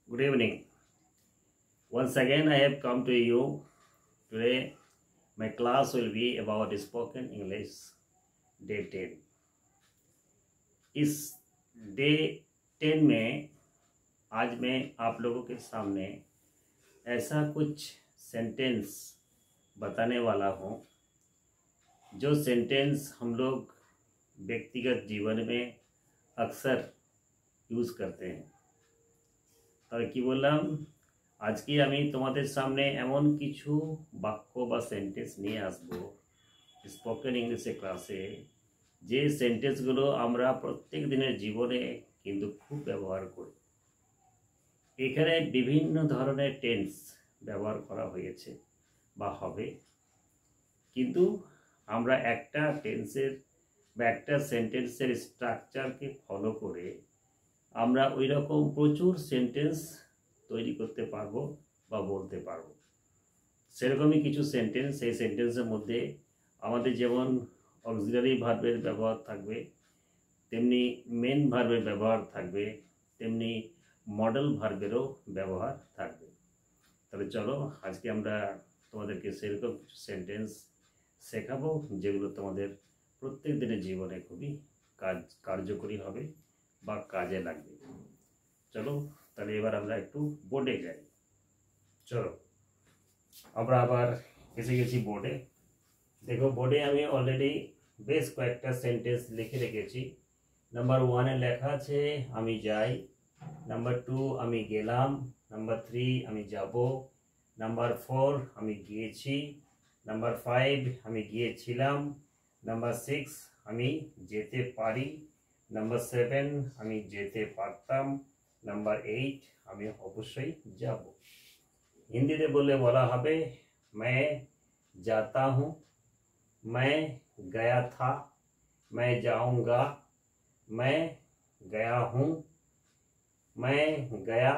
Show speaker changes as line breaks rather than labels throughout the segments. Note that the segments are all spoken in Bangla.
Good evening. Once again, I have come to you. Today, my class will be about spoken English, day 10. इस डे 10 में आज मैं आप लोगों के सामने ऐसा कुछ सेंटेंस बताने वाला हूँ जो सेंटेंस हम लोग व्यक्तिगत जीवन में अक्सर यूज़ करते हैं। তবে কি বললাম, আজকে আমি তোমাদের সামনে এমন কিছু বাক্য বা সেন্টেন্স নিয়ে আসব স্পোকেন ইংলিশে ক্লাসে, যে সেন্টেন্সগুলো আমরা প্রত্যেক দিনের জীবনে কিন্তু খুব ব্যবহার করি। এখানে বিভিন্ন ধরনের টেন্স ব্যবহার করা হয়েছে বা হবে, কিন্তু আমরা একটা টেন্সের বা একটা সেন্টেন্সের স্ট্রাকচারকে ফলো করে আমরা ওই রকম প্রচুর সেন্টেন্স তৈরি করতে পারবো বা বলতে পারবো। সেরকমই কিছু সেন্টেন্স, সেই সেন্টেন্সের মধ্যে আমাদের যেমন অক্সিলারি ভার্বের ব্যবহার থাকবে, তেমনি মেন ভার্বের ব্যবহার থাকবে, তেমনি মডেল ভার্বেরও ব্যবহার থাকবে। তবে চলো আজকে আমরা তোমাদেরকে সেরকম কিছু সেন্টেন্স শেখাবো যেগুলো তোমাদের প্রত্যেক দিনের জীবনে খুবই কার্যকরী হবে বা কাজে লাগবে। চলো তাহলে এবার আমরা একটু বোর্ডে যাই। চলো আমরা আবার এসে গেছি বোর্ডে। দেখো বোর্ডে আমি অলরেডি বেশ কয়েকটা সেন্টেন্স লিখে রেখেছি। নাম্বার 1-এ লেখা আছে আমি যাই, নাম্বার 2 আমি গেলাম, নাম্বার 3 আমি যাব, নাম্বার 4 আমি গিয়েছি, নাম্বার 5 আমি গিয়েছিলাম, নাম্বার 6 আমি যেতে পারি, নাম্বার 7 আমি যেতে পারতাম, নাম্বার 8 আমি অবশ্যই যাব। হিন্দিতে বললে বলা হবে मैं जाता हूँ, मैं गया था, मैं जाऊँगा, मैं गया हूँ, मैं गया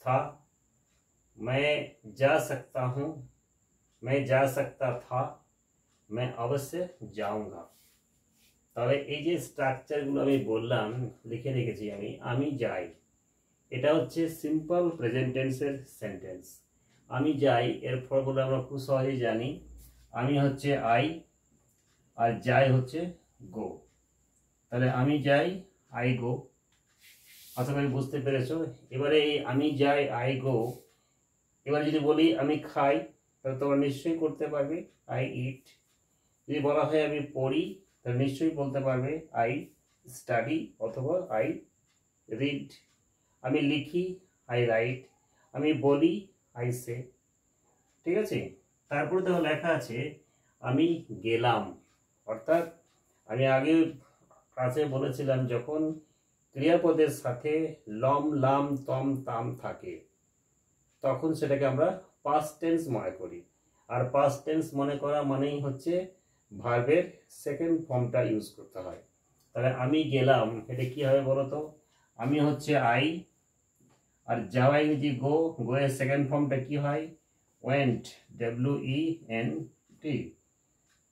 था, मैं जा सकता हूँ, मैं जा सकता था, मैं अवश्य जाऊँगा। তবে এই যে স্ট্রাকচারগুলো আমি বললাম লিখে রেখেছি আমি যাই, এটা হচ্ছে সিম্পল প্রেজেন্ট টেন্সের সেন্টেন্স। আমি যাই এর ফর্মুলা আমরা খুব সহজেই জানি। আমি হচ্ছে আই আর যাই হচ্ছে গো। তাহলে আমি যাই আই গো, আশা করি বুঝতে পেরেছো। এবারে এই আমি যাই আই গো, এবার যদি বলি আমি খাই তাহলে তোমরা নিশ্চয়ই করতে পারবে আই ইট। যদি বলা হয় আমি পড়ি তাহলে নিশ্চয়ই বলতে পারবে আই স্টাডি অথবা আই রিড। আমি লিখি আই রাইট, আমি বলি আই সে। ঠিক আছে, তারপরে দেখো লেখা আছে আমি গেলাম। অর্থাৎ আমি আগে ক্লাসে বলেছিলাম যখন ক্রিয়াপদের সাথে লম লাম তম তাম থাকে তখন সেটাকে আমরা পাস্ট টেন্স মনে করি। আর পাস্ট টেন্স মনে করা মানেই হচ্ছে ভার্বের সেকেন্ড ফর্মটা ইউজ করতে হয়। তাহলে আমি গেলাম, এটা কি হবে বলো তো? আমি হচ্ছে আই আর যাওয়া ইংরেজি গো, গো এর সেকেন্ড ফর্মটা কি হয়? Went, WENT।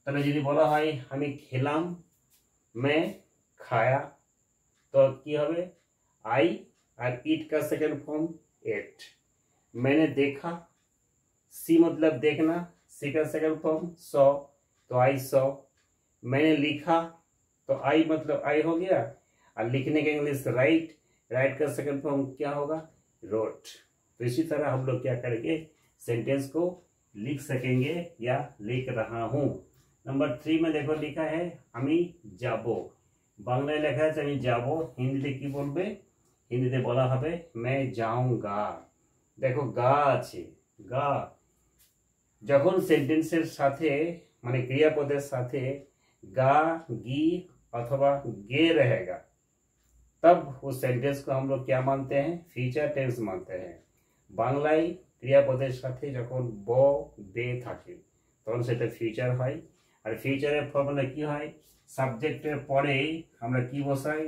তাহলে যদি বলা হয় আমি খেলাম, मैं खाया, तो কি হবে? आई और ईट का सेकेंड फॉर्म एट। मैंने देखा, सी मतलब देखना, सी का सेकेंड फॉर्म सॉ, तो आई सॉ। मैंने लिखा तो आई मतलब आई हो गया, और लिखने का इंग्लिश राइट, राइट का सेकेंड फॉर्म क्या होगा? रोट। तो इसी तरह हम लोग क्या करेंगे, सेंटेंस को लिख सकेंगे या लिख रहा हूँ। नंबर 3 में देखो लिखा है আমি যাব, বাংলায় লেখা আছে আমি যাব, হিন্দিতে কি বলবে? হিন্দিতে বলা হবে मैं जाऊंगा। দেখো গা আছে, গা যখন সেন্টেন্সের সাথে মানে ক্রিয়াপদের সাথে गा गी अथवा गे रहेगा तब उस सेंटेंस को हम लोग क्या मानते हैं? फ्यूचर टेंस मानते हैं। বাংলায় ক্রিয়াপদের সাথে যখন ব বে থাকে তখন সেটা ফিউচার হয়। আর ফিউচারের ফর্মুলা কি হয়? সাবজেক্টের পরে আমরা কি বসাই?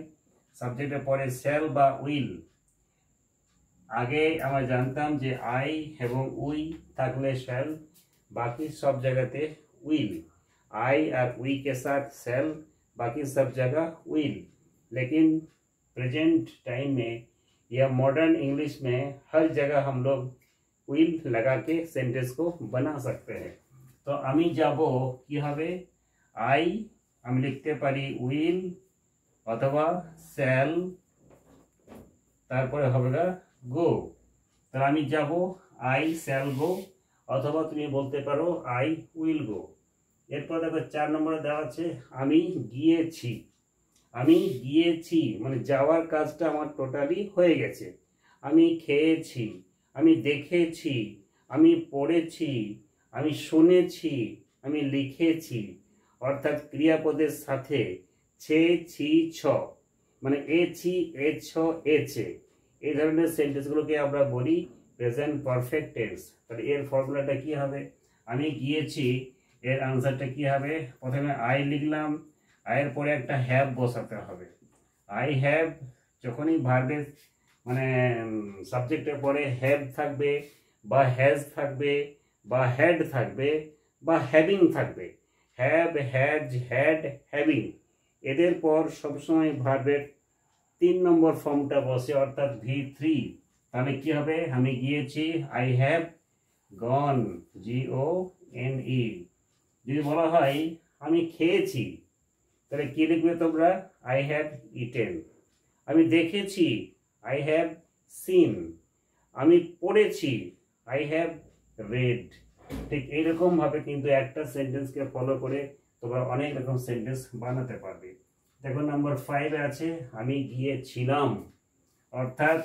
সাবজেক্টের পরে শ্যাল বা উইল। আগে আমরা জানতাম যে আই এবং উই থাকলে শ্যাল, बाकी सब जगह पे विल। आई और वी के साथ सेल, बाकी सब जगह विल। लेकिन प्रेजेंट टाइम में या मॉडर्न इंग्लिश में हर जगह हम लोग उइल लगा के सेंटेंस को बना सकते हैं। तो आमी जाबो कि हबे आई আমি লিখতে পারি উইল অথবা শ্যাল, তারপরে হবে না গো। তাহলে আমি যাব আই শ্যাল গো, অথবা তুমি বলতে পারো আই উইল গো। এরপর দেখো 4 নম্বরে দেওয়া আছে আমি গিয়েছি। আমি গিয়েছি মানে যাওয়ার কাজটা আমার টোটালি হয়ে গেছে। আমি খেয়েছি, আমি দেখেছি, আমি পড়েছি, আমি শুনেছি, আমি লিখেছি। অর্থাৎ ক্রিয়াপদের সাথে ছে ছি ছ মানে এছি এছ এছে এই ধরনের সেন্টেন্সগুলোকে আমরা বলি প্রেজেন্ট পারফেক্ট টেন্স। তাহলে এর ফর্মুলাটা কি হবে? আমি গিয়েছি, এর আনসারটা কি হবে? প্রথমে আই লিখলাম, আয়ের পরে একটা হ্যাভ বসাতে হবে। আই হ্যাভ, যখনই ভার্বের মানে সাবজেক্টের পরে হ্যাভ থাকবে বা হ্যাজ থাকবে বা হ্যাড থাকবে বা হ্যাভিং থাকবে, হ্যাভ, হ্যাজ, হ্যাড, হ্যাভিং, এদের পর সবসময় ভার্বের 3 নম্বর ফর্মটা বসে অর্থাৎ V3। তাহলে কি হবে? আমি গিয়েছি আই হ্যাভ গন, GONE। যদি বলা হয় আমি খেয়েছি তাহলে কি লিখবে তোমরা? I have eaten. আমি দেখেছি আই হ্যাভ সিন। আমি পড়েছি আই হ্যাভ রেড। ঠিক এইরকম ভাবে কিন্তু একটা সেন্টেন্সকে ফলো করে তোমরা অনেক রকম সেন্টেন্স বানাতে পারবে। দেখো নাম্বার 5 আছে আমি গিয়েছিলাম, অর্থাৎ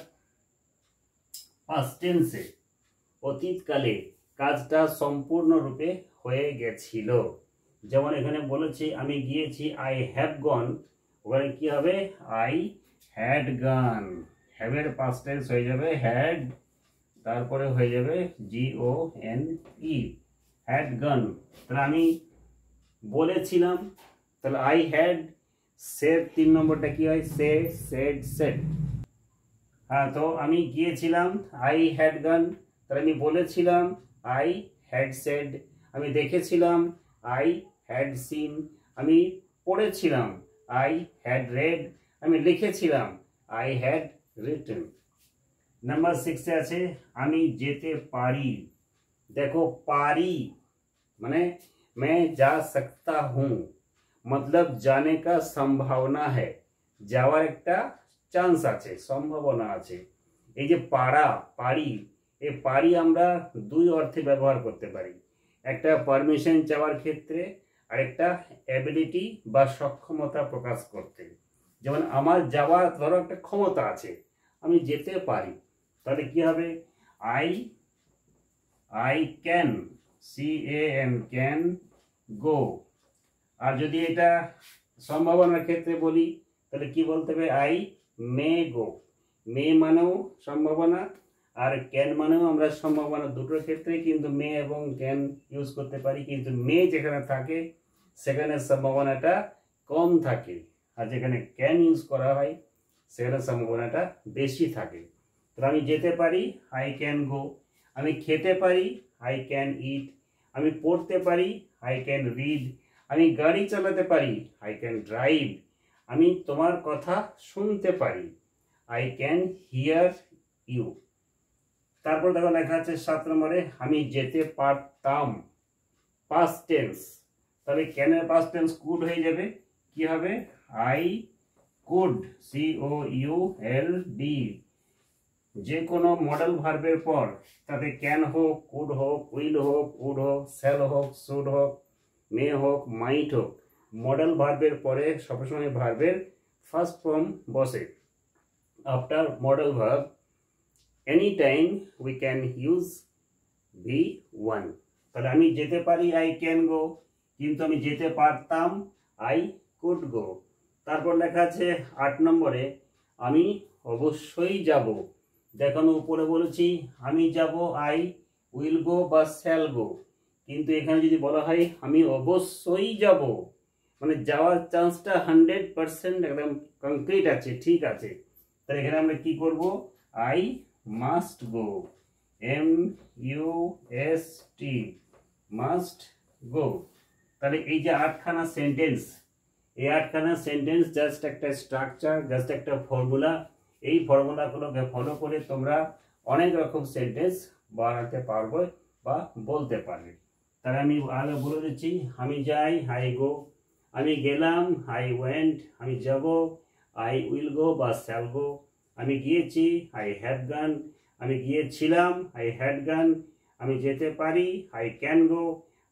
পাস্ট টেন্সে অতীতকালে কাজটা সম্পূর্ণরূপে হয়ে গেছিল। যেমন এখানে বলেছি আমি গিয়েছি আই হ্যাভ গন, ওখানে কি হবে? আই হ্যাড গান। হ্যাভের পাস্ট টেন্স হয়ে যাবে হ্যাড, তারপরে হয়ে যাবে GONE, হ্যাড গান। তাহলে আমি বলেছিলাম, তাহলে আই হ্যাড সেড, 3 নম্বরটা কি হয়? সে, সেড, সেড। হ্যাঁ, তো আমি গিয়েছিলাম আই হ্যাড গান, তাহলে আমি বলেছিলাম আই হ্যাড সেড। আমি দেখেছিলাম আই হ্যাড সিন। আমি পড়েছিলাম আই হ্যাড রেড। আমি লিখেছিলাম আই হ্যাড রিটেন। নাম্বার 6 আছে আমি যেতে পারি। देखो पारी माने मैं जा सकता हूँ, मतलब जाने का संभावना है, যাওয়ার একটা চান্স আছে, সম্ভাবনা আছে। এই যে পারা, পারি, এই পারি আমরা দুই অর্থে ব্যবহার করতে পারি। একটা পারমিশন চাওয়ার ক্ষেত্রে, আর একটা অ্যাবিলিটি বা সক্ষমতা প্রকাশ করতে। যেমন আমার যাওয়ার ধরো একটা ক্ষমতা আছে, আমি যেতে পারি, তাহলে কি হবে? I can, CAN, can go। আর যদি এটা সম্ভাবনার ক্ষেত্রে বলি তাহলে কি বলতে হবে? I may go। মে মানেও সম্ভাবনা, আর ক্যান মানেও আমরা সম্ভাবনা, দুটোর ক্ষেত্রে কিন্তু মে এবং ক্যান ইউজ করতে পারি। কিন্তু মে যেখানে থাকে সেখানে সম্ভাবনাটা কম থাকে, আর যেখানে ক্যান ইউজ করা হয় সেখানে সম্ভাবনাটা বেশি থাকে। তো আমি যেতে পারি আই ক্যান গো। আমি খেতে পারি আই ক্যান ইট। আমি পড়তে পারি আই ক্যান রিড। আমি গাড়ি চালাতে পারি আই ক্যান ড্রাইভ। আমি তোমার কথা শুনতে পারি আই ক্যান হিয়ার ইউ। তারপর দেখো লেখা আছে 7 নম্বরে আমি যেতে পারতাম, পাস্ট টেন্স। তাহলে ক্যানের পাস্ট টেন্স কুড হয়ে যাবে, কি হবে? I could, COULD। যে কোনো মডেল ভার্বের পর তাতে ক্যান হোক, কুড হোক, উইল হোক, উড হোক, শ্যাল হোক, শুড হোক, মে হোক, মাইট হোক, মডেল ভার্বের পরে সবসময় ভার্বের ফার্স্ট ফর্ম বসে। After modal verb any time we can use V1। তাহলে আমি যেতে পারি আই ক্যান গো, কিন্তু আমি যেতে পারতাম আই কুড গো। তারপর লেখা আছে 8 নম্বরে আমি অবশ্যই যাব। দেখো আমি উপরে বলেছি আমি যাব আই উইল গো বা শ্যাল গো, কিন্তু এখানে যদি বলা হয় আমি অবশ্যই যাব, মানে যাওয়ার চান্সটা 100% একদম কংক্রিট আছে, ঠিক আছে। তাহলে এখানে আমরা কি করব? I must go, MUST, must go. তাহলে এই যে 8খানা সেন্টেন্স, এই 8খানা সেন্টেন্স জাস্ট একটা স্ট্রাকচার, জাস্ট একটা ফর্মুলা। এই ফর্মুলাগুলোকে ফলো করে তোমরা অনেক রকম সেন্টেন্স বানাতে পারবে বা বলতে পারবে। তাহলে আমি আগে বলে দিচ্ছি, আমি যাই, আই গো। আমি গেলাম, আই ওয়েন্ট। আমি যাব, আই উইল গো বা শ্যাল গো। আমি গিয়েছি, আই হ্যাভ গান। আমি গিয়েছিলাম, আই হ্যাড গান। আমি যেতে পারি, আই ক্যান গো।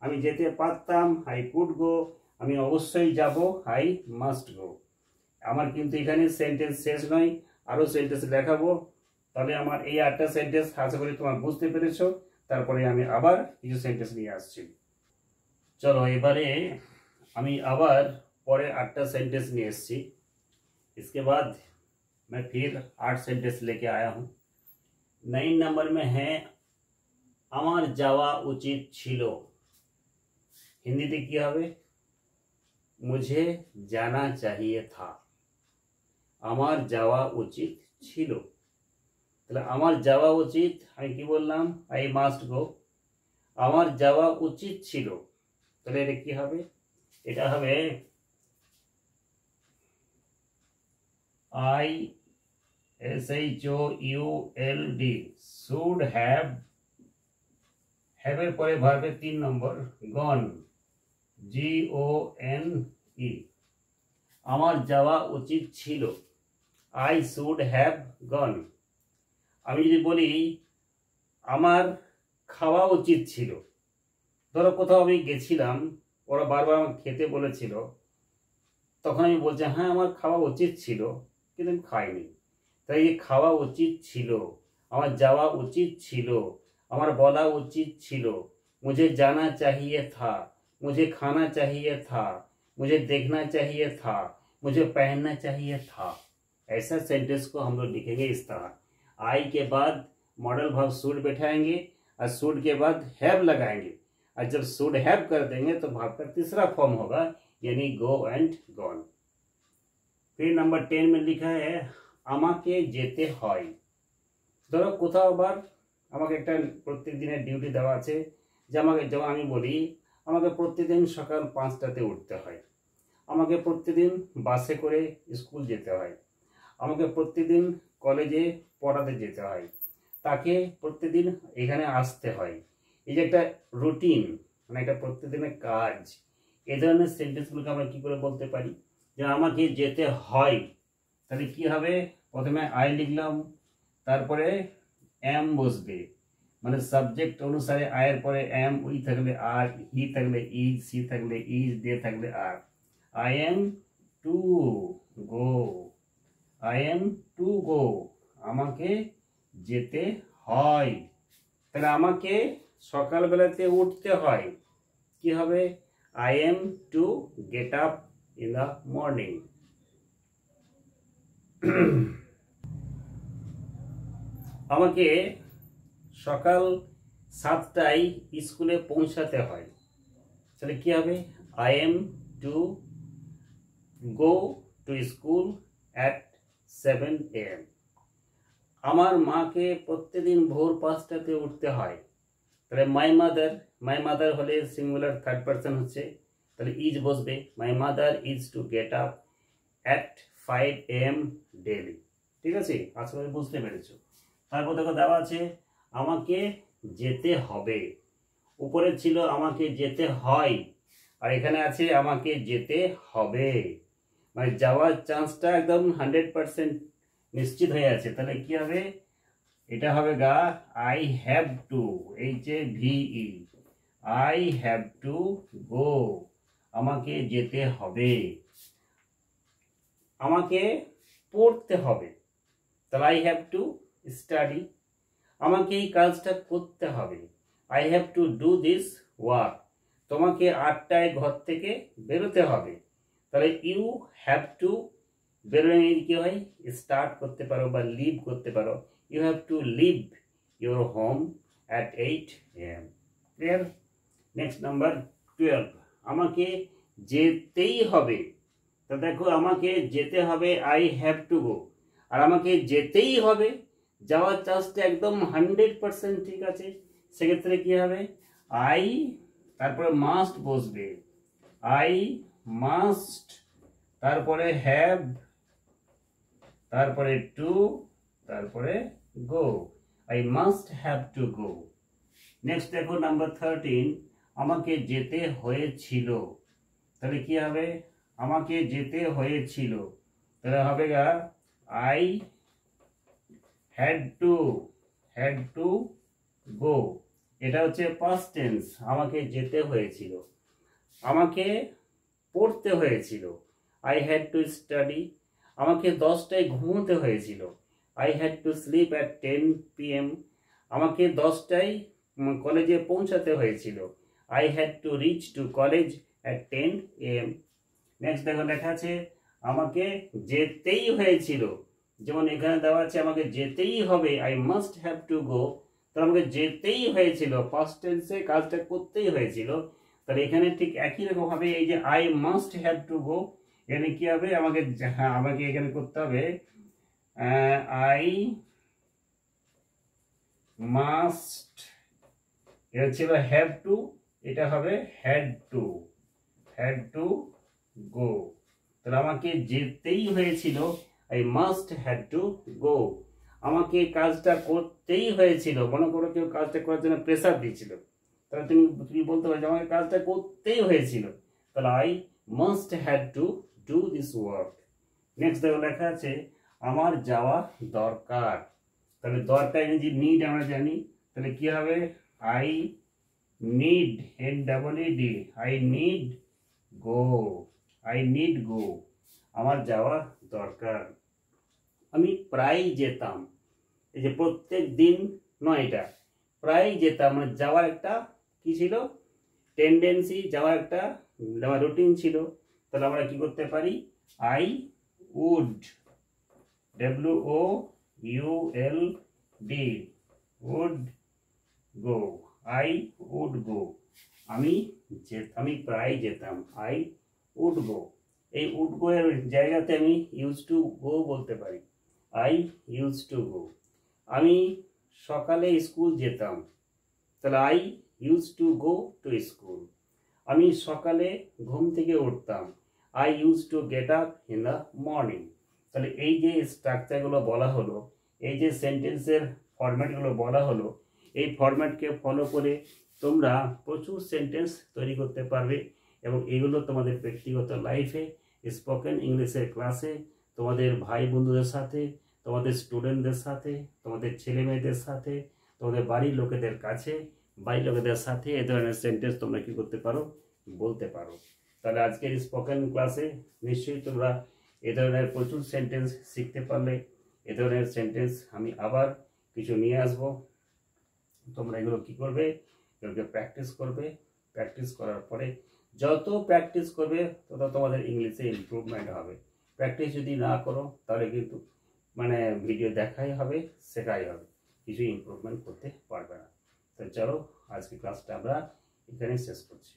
আমি যেতে পারতাম, আই কুড গো। আমি অবশ্যই যাব, আই মাস্ট গো। আমার কিন্তু এখানে সেন্টেন্স শেষ নয়, আরও সেন্টেন্স দেখাবো। তাহলে আমার এই 8টা সেন্টেন্স আশা করি তোমরা বুঝতে পেরেছো। তারপরে আমি আবার কিছু সেন্টেন্স নিয়ে আসছি। চলো এবারে আমি আবার পরে 8টা सेंटेंस নিয়ে এসেছি। इसके बाद मैं फिर 8 सेंटेंस लेके आया हूँ। 9 नंबर में है আমার যাওয়া উচিত ছিল। হিন্দিতে কি হবে? मुझे जाना चाहिए था। আমার যাওয়া উচিত ছিল। তাহলে আমার যাওয়া উচিত, আমি কি বললাম? I must go. আমার যাওয়া উচিত ছিল, তাহলে এটা কি হবে? এটা হবে ISHOULD, শুড হ্যাভ। হ্যাভের পরে ভার্বের 3 নম্বর গন, GONE। আমার যাওয়া উচিত ছিল, আই শুড হ্যাভ গন। আমি যদি বলি আমার খাওয়া উচিত ছিল, ধরো কোথাও আমি গেছিলাম, ওরা বারবার আমাকে খেতে বলেছিল, তখন আমি বলছি হ্যাঁ আমার খাওয়া উচিত ছিল, কিন্তু আমি খাইনি। তাই খাওয়া উচিত ছিল, আমার যাওয়া উচিত ছিল, আমার বলা উচিত ছিল। मुझे जाना चाहिए था, मुझे खाना चाहिए था, मुझे देखना चाहिए था, मुझे पहनना चाहिए था। ऐसा सेंटेंस को हम लोग लिखेंगे इस तरह। आई के बाद मॉडल वर्ब शुड बैठाएंगे और शुड के बाद हैव लगाएंगे, और जब शुड हैव कर देंगे तो वर्ब का तीसरा फॉर्म होगा, यानी गो एंड गॉन। फिर नंबर 10 में लिखा है আমাকে যেতে হয়। ধরো কোথাও আবার আমাকে একটা প্রত্যেক দিনের ডিউটি দেওয়া আছে, যে আমাকে, যেমন আমি বলি আমাকে প্রতিদিন সকাল 5টাতে উঠতে হয়, আমাকে প্রতিদিন বাসে করে স্কুল যেতে হয়, আমাকে প্রতিদিন কলেজে পড়াতে যেতে হয়, তাকে প্রতিদিন এখানে আসতে হয়। এই যে একটা রুটিন, মানে একটা প্রতিদিনের কাজ, এই ধরনের সেন্টেন্সগুলোকে আমরা কি করে বলতে পারি? যে আমাকে যেতে হয়, তাহলে কি হবে? প্রথমে আই লিখলাম, তারপরে এম বসবে, মানে সাবজেক্ট অনুসারে আয়ের পরে এম, উই থাকলে আর, হি থাকলে ইজ, সি থাকলে ইজ, দে থাকলে are. I am to go, I am to go, আমাকে যেতে হয়। তাহলে আমাকে সকালবেলাতে উঠতে হয়, কি হবে? I am to get up in the morning. আমাকে সকাল 7টায় স্কুলে পৌঁছাতে হয়, তাহলে কি হবে? I am to go to school at 7 AM। আমার মাকে প্রত্যেকদিন ভোর 5টাতে উঠতে হয়, তাহলে মাই মাদার হলে সিঙ্গুলার থার্ড পারসন হচ্ছে, তাহলে ইজ বসবে। My mother is to get up at 5 AM daily. ঠিক আছে, আশা করি বুঝতে পেরেছো। তারপর দেখো দেওয়া আছে আমাকে যেতে হবে। উপরে ছিল আমাকে যেতে হয়, আর এখানে আছে আমাকে যেতে হবে, মানে যাওয়ার চান্সটা একদম 100% নিশ্চিত হয়ে আছে। তাহলে কি হবে? এটা হবে গা I have two, HAVE, I have to go, আমাকে যেতে হবে। আমাকে পড়তে হবে, তাহলে আই হ্যাভ টু স্টাডি। আমাকে এই কাজটা করতে হবে, I have to do this work. তোমাকে 8টায় ঘর থেকে বেরোতে হবে, তাহলে ইউ হ্যাভ টু, বেরোলে কি হয়? স্টার্ট করতে পারো বা লিভ করতে পারো। You have to leave your home at 8 AM। Clear? Next number 12, আমাকে যেতেই হবে। তা দেখো আমাকে যেতে হবে, আই হ্যাভ টু গো, আর আমাকে যেতেই হবে, যাওয়ার চান্সটা একদম 100% ঠিক আছে। সেক্ষেত্রে কি হবে? আই, তারপরে মাস্ট বসবে, আই মাস্ট, তারপরে হ্যাভ, তারপরে টু, তারপরে go, I must have to go. Next দেখো নাম্বার 13, আমাকে যেতে হয়েছিল। তাহলে কি হবে? আমাকে যেতে হয়েছিল, তাহলে হবে গা আই হ্যাড টু গো। এটা হচ্ছে পাস্ট টেন্স, আমাকে যেতে হয়েছিল। আমাকে পড়তে হয়েছিল, আই হ্যাড টু স্টাডি। আমাকে 10টায় ঘুমোতে হয়েছিল, I had to sleep at 10 PM। আমাকে 10টায় কলেজে পৌঁছাতে হয়েছিল, I had to reach to college at 10 AM। Next দেখো লেখা আছে আমাকে যেতেই হয়েছিল। যেমন এখানে দেওয়া আছে আমাকে যেতেই হবে, আই মাস্ট হ্যাভ টু গো। তাহলে আমাকে যেতেই হয়েছিল, পাস্ট টেন্সে কাজটা করতেই হয়েছিল। তাহলে এখানে ঠিক একই রকম ভাবে এই যে আই মাস্ট হ্যাভ টু গো, এখানে কি হবে? আমাকে এখানে করতে হবে আই মাস্ট, এটা ছিল হ্যাভ টু, এটা হবে হ্যাড টু গো। তাহলে আমাকে যেতেই হয়েছিল, I must had to go. আমাকে কাজটা করতেই হয়েছিল, মনে করো কেউ কাজটা করার জন্য প্রেসার দিয়েছিল, তাহলে তুমি বলতে পারো আমাকে কাজটা করতেই হয়েছিল, তাহলে I must had to do this work. Next দেখো লেখা আছে আমার যাওয়া দরকার। তাহলে দরকার ইংরেজি নিড আমরা জানি, তাহলে কি হবে? I need, NEED, I need go, আমার যাওয়া দরকার। আমি প্রায় যেতাম, এই যে প্রত্যেক দিন নয়, এটা প্রায় যেতাম, মানে যাওয়ার একটা কি ছিল? টেন্ডেন্সি, যাওয়ার একটা রুটিন ছিল। তাহলে আমরা কি করতে পারি? I would, WOULD, would go, I would go, আমি প্রায় যেতাম, আই উড গো। এই উড গো এর জায়গাতে আমি ইউজ টু গো বলতে পারি, আই ইউজ টু গো। আমি সকালে স্কুল যেতাম, তাহলে I use to go to school. আমি সকালে ঘুম থেকে উঠতাম, I use to get up in the morning. তাহলে এই যে স্ট্রাকচারগুলো বলা হলো, এই যে সেন্টেন্সের ফরম্যাটগুলো বলা হলো, এই ফরম্যাটকে ফলো করে তোমরা প্রচুর সেন্টেন্স তৈরি করতে পারবে এবং এগুলো তোমাদের ব্যক্তিগত লাইফে, স্পোকেন ইংলিশের ক্লাসে, তোমাদের ভাই বন্ধুদের সাথে, তোমাদের স্টুডেন্টদের সাথে, তোমাদের ছেলে মেয়েদের সাথে, তোমাদের বাড়ির লোকেদের কাছে, বাড়ির লোকেদের সাথে এ ধরনের সেন্টেন্স তোমরা কি করতে পারো? বলতে পারো। তাহলে আজকের স্পোকেন ক্লাসে নিশ্চয়ই তোমরা এ ধরনের প্রচুর সেন্টেন্স শিখতে পারলে। এ ধরনের সেন্টেন্স আমি আবার কিছু নিয়ে আসব, তোমরা এগুলো কি করবে? এগুলোকে প্র্যাকটিস করবে। প্র্যাকটিস করার পরে যত প্র্যাকটিস করবে তত তোমাদের ইংলিশে ইমপ্রুভমেন্ট হবে। প্র্যাকটিস যদি না করো তাহলে কিন্তু মানে ভিডিও দেখাই হবে, শেখাই হবে, কিছু ইমপ্রুভমেন্ট করতে পারবে না। তো চলো আজকে ক্লাসটা আমরা এখানে শেষ করছি।